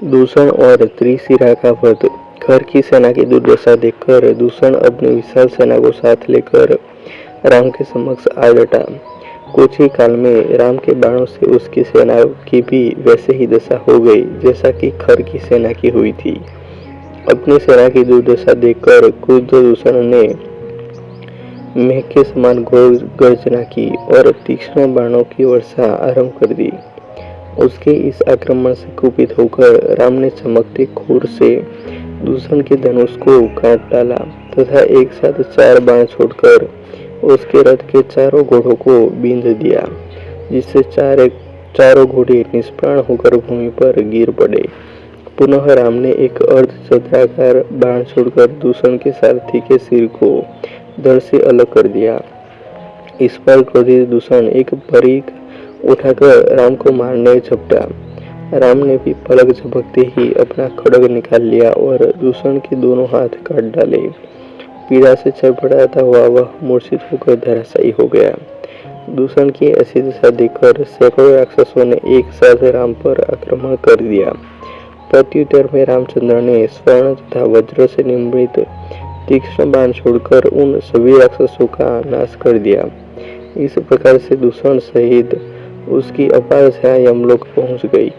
दूषण और त्रिशिरा का वध। खर की सेना की दुर्दशा देखकर दूषण अपनी विशाल सेना को साथ लेकर राम के समक्ष आ डटा। कुछ ही काल में राम के बाणों से उसकी सेना की भी वैसे ही दशा हो गई जैसा कि खर की सेना की हुई थी। अपनी सेना की दुर्दशा देखकर क्रुद्ध दूषण ने मेघ के समान घोर गर्जना की और तीक्ष्ण बाणों की वर्षा आरंभ कर दी। उसके इस आक्रमण से कुपित होकर राम ने चमकते खूर से दूषण के धनुष को काट डाला तथा एक साथ 4 बाण छोड़कर उसके रथ के चारों घोड़ों को बींध दिया, जिससे चारों घोड़े निष्प्राण होकर भूमि पर गिर पड़े। पुनः राम ने एक अर्ध चक्राकार बाण छोड़कर दूषण के सारथी के सिर को धड़ से अलग कर दिया। इस पर क्रोधित दूषण एक परिघ उठाकर राम को मारने झपटा। राम ने भी पलक झपकते ही अपना खड्ग निकाल लिया और दूषण के दोनों हाथ काट डाले। पीड़ा से चरपटाता हुआ वह मूर्छित होकर धराशायी हो गया। दूषण की ऐसी दशा देखकर सैकड़ों राक्षसों ने एक साथ राम पर आक्रमण कर दिया। प्रत्युत्तर में रामचंद्र ने स्वर्ण तथा वज्र से निर्मित तीक्ष्ण बाण छोड़कर उन सभी राक्षसों का नाश कर दिया। इस प्रकार से दूषण सहित उसकी अपार सेना यमलोक पहुंच गई।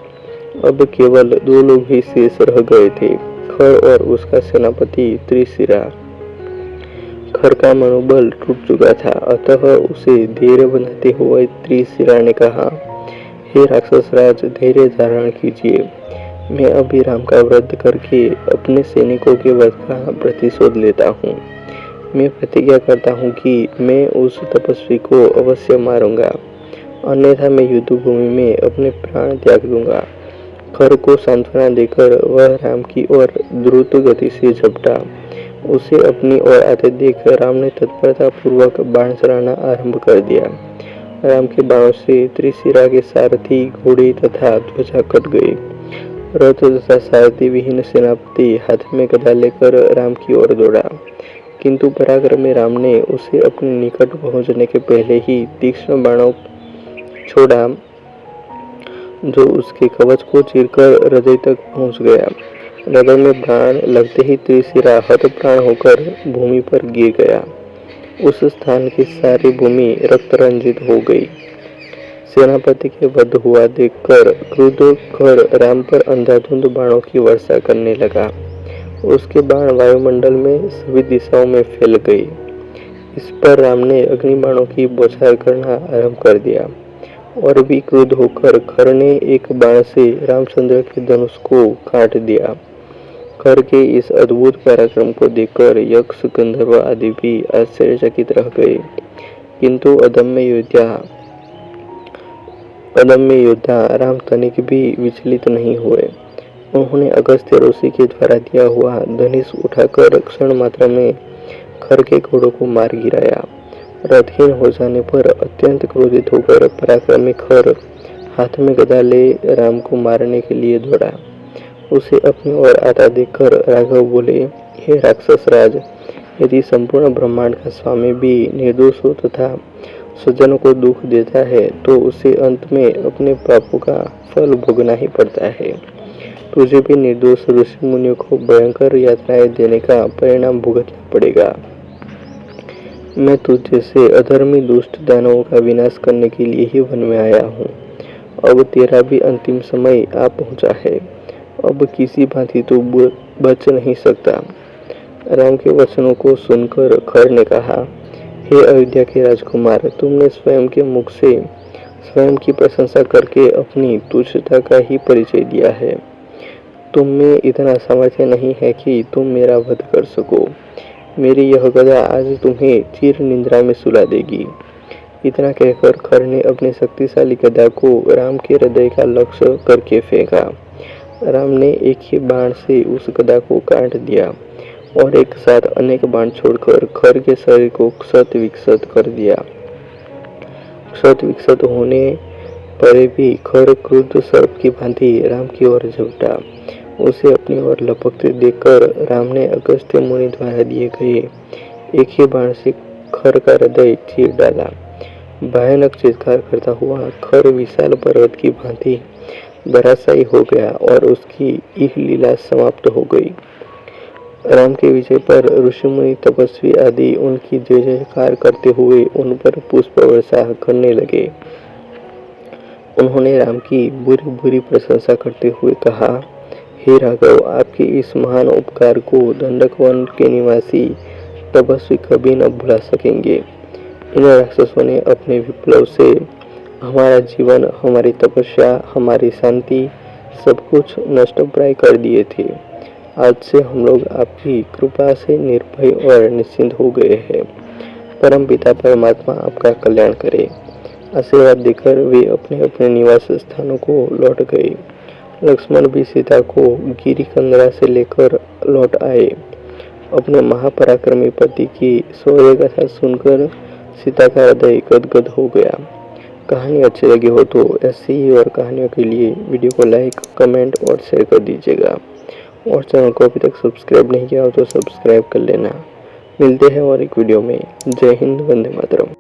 अब केवल 2 लोग ही शेष रह गए थे, खर और उसका सेनापति त्रिशिरा। खर का मनोबल टूट चुका था, अतः उसे धैर्य बनाते हुए त्रिशिरा ने कहा, हे राक्षस राज, धैर्य धारण कीजिए। मैं अभी राम का वध करके अपने सैनिकों के वध का प्रतिशोध लेता हूँ। मैं प्रतिज्ञा करता हूँ कि मैं उस तपस्वी को अवश्य मारूंगा, अन्यथा मैं युद्ध भूमि में अपने प्राण त्याग दूंगा। खर को सांत्वना देकर वह राम की ओर द्रुत गति से झपटा। उसे अपनी ओर आते देख राम ने तत्परता पूर्वक बाण चलाना आरंभ कर दिया। राम के बाणों से त्रिशिरा के सारथी, घोड़े तथा ध्वजा कट गए। रथ तथा सारथी विहीन सेनापति हाथ में गदा लेकर राम की ओर दौड़ा, किंतु पराक्रमी राम ने उसे अपने निकट पहुंचने के पहले ही तीक्ष्ण बाणों छोड़ा, जो उसके कवच को चीरकर हृदय तक पहुंच गया। हृदय में बाण लगते ही त्रिशिरा हतप्राण होकर भूमि पर गिर गया। उस स्थान की सारी भूमि रक्त रंजित हो गई। सेनापति के वध हुआ देखकर क्रुद्ध खर राम पर अंधाधुंध बाणों की वर्षा करने लगा। उसके बाण वायुमंडल में सभी दिशाओं में फैल गए। इस पर राम ने अग्निबाणों की बौछार करना आरंभ कर दिया और भी क्रुद्ध होकर खर ने एक बाण से रामचंद्र के धनुष को काट दिया। खर के इस अद्भुत पराक्रम को देखकर यक्ष, गंधर्व आदि भी आश्चर्यचकित रह गए, किंतु अदम्य योद्धा राम तनिक भी विचलित नहीं हुए। उन्होंने अगस्त्य ऋषि के द्वारा दिया हुआ धनुष उठाकर क्षण मात्र में खर के घोड़ों को मार गिराया। रथहीन हो जाने पर अत्यंत क्रोधित होकर पराक्रमी खर हाथ में गदा ले राम को मारने के लिए दौड़ा। उसे अपनी ओर आता देखकर राघव बोले, हे राक्षस राज, यदि संपूर्ण ब्रह्मांड का स्वामी भी निर्दोष हो तथा स्वजनों को दुख देता है तो उसे अंत में अपने पापों का फल भोगना ही पड़ता है। तुझे भी निर्दोष ऋषि मुनियों को भयंकर यातनाएं देने का परिणाम भुगतना पड़ेगा। मैं तुझ जैसे अधर्मी दुष्ट दानवों का विनाश करने के लिए ही वन में आया हूँ। अब तेरा भी अंतिम समय आ पहुँचा है। अब किसी भांति तू बच नहीं सकता। राम के वचनों को सुनकर खर ने कहा, हे अयोध्या के राजकुमार, तुमने स्वयं के मुख से स्वयं की प्रशंसा करके अपनी तुच्छता का ही परिचय दिया है। तुम में इतना सामर्थ्य नहीं है कि तुम मेरा वध कर सको। मेरी यह गदा आज तुम्हें चिर निद्रा में सुला देगी। इतना कहकर खर ने अपनी शक्तिशाली गदा को राम के हृदय का लक्ष्य करके फेंका। राम ने एक ही बाण से उस गदा को काट दिया और एक साथ अनेक बाण छोड़कर खर के शरीर को क्षत विक्षत कर दिया। क्षत विक्षत होने पर भी खर क्रुद्ध सर्प की भांति राम की ओर झपटा। उसे अपनी ओर लपकते देखकर राम ने अगस्त्य मुनि द्वारा दिए गए एक ही बाण से खर का हृदय चीर डाला। भयानक चित्कार करता हुआ खर विशाल पर्वत की भांति धराशायी हो गया और उसकी यह लीला समाप्त हो गई। राम के विजय पर ऋषिमुनि तपस्वी आदि उनकी जय जयकार करते हुए उन पर पुष्प वर्षा करने लगे। उन्होंने राम की बुरी बुरी प्रशंसा करते हुए कहा, हे राघव, आपके इस महान उपकार को दंडक वन के निवासी तपस्वी कभी न भुला सकेंगे। इन राक्षसों ने अपने विप्लव से हमारा जीवन, हमारी तपस्या, हमारी शांति सब कुछ नष्ट प्राय कर दिए थे। आज से हम लोग आपकी कृपा से निर्भय और निश्चिंत हो गए हैं। परम पिता परमात्मा आपका कल्याण करे। आशीर्वाद देकर वे अपने अपने निवास स्थानों को लौट गए। लक्ष्मण भी सीता को गिरी कंदरा से लेकर लौट आए। अपने महापराक्रमी पति की शौर्य कथा सुनकर सीता का हृदय गदगद हो गया। कहानी अच्छी लगी हो तो ऐसी ही और कहानियों के लिए वीडियो को लाइक, कमेंट और शेयर कर दीजिएगा। और चैनल को अभी तक सब्सक्राइब नहीं किया हो तो सब्सक्राइब कर लेना। मिलते हैं और एक वीडियो में। जय हिंद, वंदे मातरम।